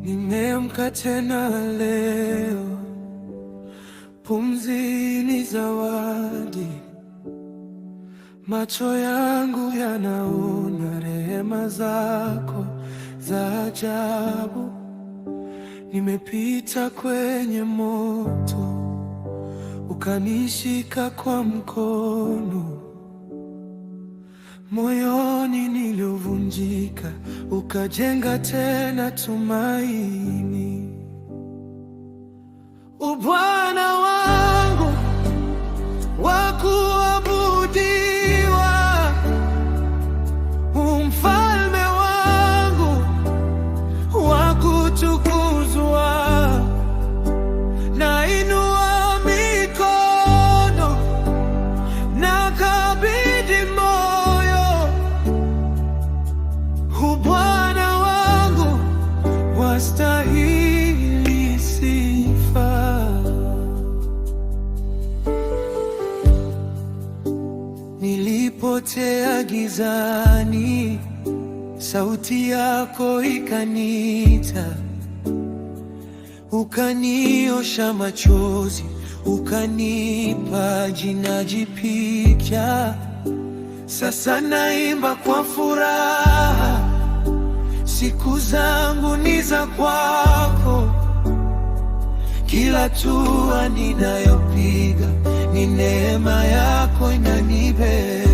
Nimeamka tena leo, pumzi ni zawadi. Macho yangu yanaona rehema zako za ajabu. Nimepita kwenye moto, ukanishika kwa mkono. Moyoni niliovunjika, ukajenga tena tumaini. Bwana wangu wa kuabudiwa, mfalme wangu wa kutukuzwa. Nainua mikono, nakabidhi moyo. Bwana wangu wastahili sifa. Nilipotea gizani, sauti yako ikaniita. Ukaniosha machozi, ukanipa jina jipya. Sasa naimba kwa furaha, siku zangu ni za kwako. Kila hatua ninayopiga ni neema yako inanibeba.